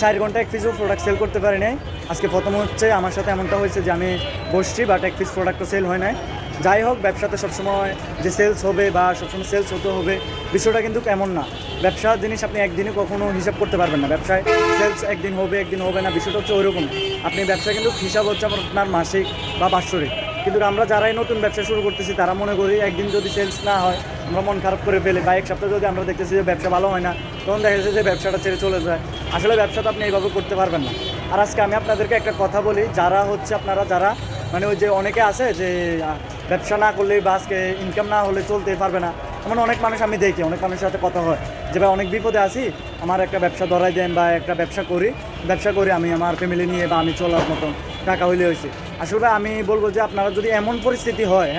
4 ঘন্টা এক পিসও প্রোডাক্ট সেল করতে পারি নাই। আজকে প্রথম হচ্ছে আমার সাথে এমনটা হয়েছে যে আমি বসছি বাট এক পিস প্রোডাক্টও সেল হয় নাই। যাই হোক, ব্যবসাতে সবসময় যে সেলস হবে বা সবসময় সেলস হতে হবে বিষয়টা কিন্তু এমন না। ব্যবসার জিনিস আপনি একদিনে কখনো হিসাব করতে পারবেন না। ব্যবসায় সেলস একদিন হবে একদিন হবে না, বিষয়টা হচ্ছে ওইরকম। আপনি ব্যবসা কিন্তু হিসাব হচ্ছে আপনার মাসিক বা বাৎসরিক। কিন্তু আমরা যারাই নতুন ব্যবসা শুরু করতেছি তারা মনে করি একদিন যদি সেলস না হয় আমরা মন খারাপ করে ফেলি, বা এক সপ্তাহ যদি আমরা দেখতেছি যে ব্যবসা ভালো হয় না তখন দেখা যাচ্ছে যে ব্যবসাটা ছেড়ে চলে যায়। আসলে ব্যবসাটা আপনি এইভাবে করতে পারবেন না। আর আজকে আমি আপনাদেরকে একটা কথা বলি, যারা হচ্ছে আপনারা যারা মানে ওই যে অনেকে আছে যে ব্যবসা না করলে বা আজকে ইনকাম না হলে চলতে পারবে না, এমন অনেক মানুষ আমি দেখি, অনেক মানুষের সাথে কথা হয় যে ভাই অনেক বিপদে আছি, আমার একটা ব্যবসা ধরাই দেন বা একটা ব্যবসা করি আমি আমার ফ্যামিলি নিয়ে বা আমি চলার মতন টাকা হইলে হয়েছে। আসলে আমি বলবো যে আপনারা যদি এমন পরিস্থিতি হয়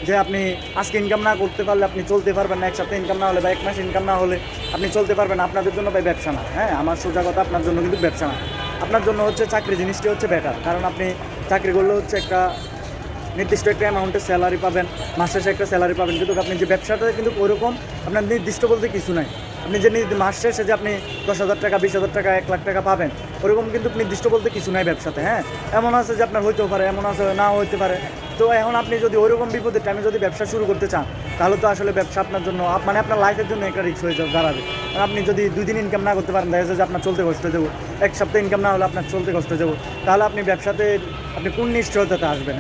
যে আপনি আজকে ইনকাম না করতে পারলে আপনি চলতে পারবেন না, এক সপ্তাহ ইনকাম না হলে বা এক মাস ইনকাম না হলে আপনি চলতে পারবেন না, আপনাদের জন্য ভাই ব্যবসা না। আমার সোজা কথা, আপনার জন্য কিন্তু ব্যবসা না। আপনার জন্য হচ্ছে চাকরি জিনিসটি হচ্ছে বেটার। কারণ আপনি চাকরি করলে হচ্ছে একটা নির্দিষ্ট একটা অ্যামাউন্টের স্যালারি পাবেন, মাস শেষে একটা স্যালারি পাবেন। কিন্তু আপনি যে ব্যবসাটা কিন্তু ওরকম আপনার নির্দিষ্ট বলতে কিছু নাই। আপনি যে মাস শেষে যে আপনি 10,000 টাকা 20,000 টাকা 1 লাখ টাকা পাবেন ওরকম কিন্তু নির্দিষ্ট বলতে কিছু নাই ব্যবসাতে। এমন আছে যে আপনার হইতেও পারে, এমন আছে নাও হইতে পারে। তো এখন আপনি যদি ওইরকম বিপদের টাইমে যদি ব্যবসা শুরু করতে চান তাহলে তো আসলে ব্যবসা আপনার জন্য মানে আপনার লাইফের জন্য একটা রিস্ক হয়ে দাঁড়াবে। কারণ আপনি যদি 2 দিন ইনকাম না করতে পারেন, দেখা যাচ্ছে যে আপনার চলতে কষ্ট হয়ে যাবো, এক সপ্তাহ ইনকাম না হলে আপনার চলতে কষ্ট হয়ে যাবো, তাহলে আপনি ব্যবসাতে আপনি কোন নিশ্চয়তাতে আসবেন?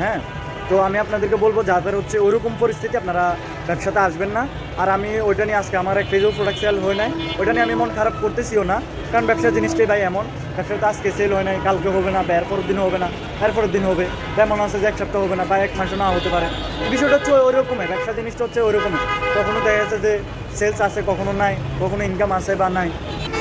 তো আমি আপনাদেরকে বলবো যাদের হচ্ছে ওরকম পরিস্থিতি আপনারা ব্যবসাতে আসবেন না। আর আমি ওইটা নিয়ে আজকে আমার এক পেজও প্রোডাক্ট সেল হয় নাই, ওইটা নিয়ে আমি মন খারাপ করতেছিও না। কারণ ব্যবসার জিনিসটাই ভাই এমন, ব্যবসাটা আজকে সেল হয় নাই, কালকে হবে না বা এরপরের দিনও হবে না, এরপরের দিন হবে, তেমন আছে যে এক সপ্তাহ হবে না বা এক মাসও না হতে পারে। বিষয়টা হচ্ছে ওইরকমই, ব্যবসা জিনিসটা হচ্ছে ওইরকমই। কখনো দেখা যাচ্ছে যে সেলস আছে, কখনো নাই, কখনো ইনকাম আছে বা নাই।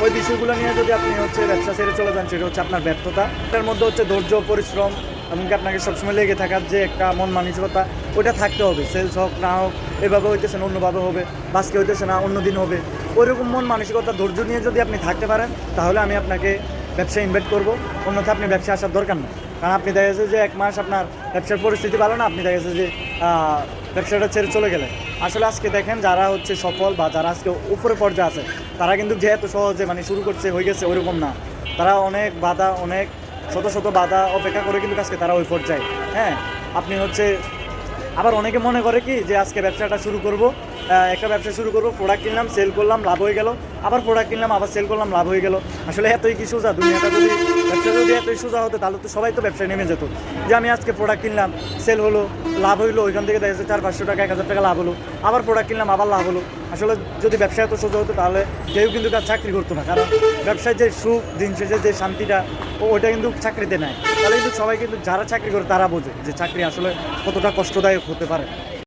ওই বিষয়গুলো নিয়ে যদি আপনি হচ্ছে ব্যবসা ছেড়ে চলে যান সেটা হচ্ছে আপনার ব্যর্থতা। এটার মধ্যে হচ্ছে ধৈর্য, পরিশ্রম, এমনকি আপনাকে সবসময় লেগে থাকার যে একটা মন মানসিকতা ওইটা থাকতে হবে। সেলস হোক না হোক, এভাবে হইতেছে না অন্যভাবে হবে, বাসকে হইতেছে না অন্য দিন হবে, ওইরকম মন মানসিকতা ধৈর্য নিয়ে যদি আপনি থাকতে পারেন তাহলে আমি আপনাকে ব্যবসায় ইনভাইট করবো। অন্যথা আপনি ব্যবসায় আসার দরকার না। কারণ আপনি দেখা যাচ্ছে যে 1 মাস আপনার ব্যবসার পরিস্থিতি ভালো না, আপনি দেখা যাচ্ছে যে ব্যবসাটা ছেড়ে চলে গেলেন। আসলে আজকে দেখেন যারা হচ্ছে সফল বা যারা আজকে উপরে পর্যায়ে আছে তারা কিন্তু যে এত সহজে মানে শুরু করছে হয়ে গেছে ওইরকম না। তারা অনেক বাধা, অনেক শত শত বাধা অপেক্ষা করে কিন্তু আজকে তারা ওই পর্যায়ে। আপনি হচ্ছে আবার অনেকে মনে করে কি যে আজকে ব্যবসাটা শুরু করব, একটা ব্যবসা শুরু করব, প্রোডাক্ট কিনলাম, সেল করলাম, লাভ হয়ে গেল, আবার প্রোডাক্ট কিনলাম, আবার সেল করলাম, লাভ হয়ে গেল। আসলে এতই কি সোজা? দুনিয়াটা যদি ব্যবসা যদি এতই সোজা হতো তাহলে তো সবাই তো ব্যবসায় নেমে যেত। যে আমি আজকে প্রোডাক্ট কিনলাম, সেল হলো, লাভ হইলো, ওইখান থেকে দেখা যাচ্ছে 400-500 টাকা 1,000 টাকা লাভ হলো, আবার প্রোডাক্ট কিনলাম, আবার লাভ হলো। আসলে যদি ব্যবসা এত সোজা হতো তাহলে কেউ কিন্তু তার চাকরি করতো না। কারণ ব্যবসায় যে সুখ, দিন শেষে যে শান্তিটা ওইটা কিন্তু চাকরিতে নেয়। তাহলে কিন্তু সবাই কিন্তু যারা চাকরি করে তারা বোঝে যে চাকরি আসলে কতটা কষ্টদায়ক হতে পারে।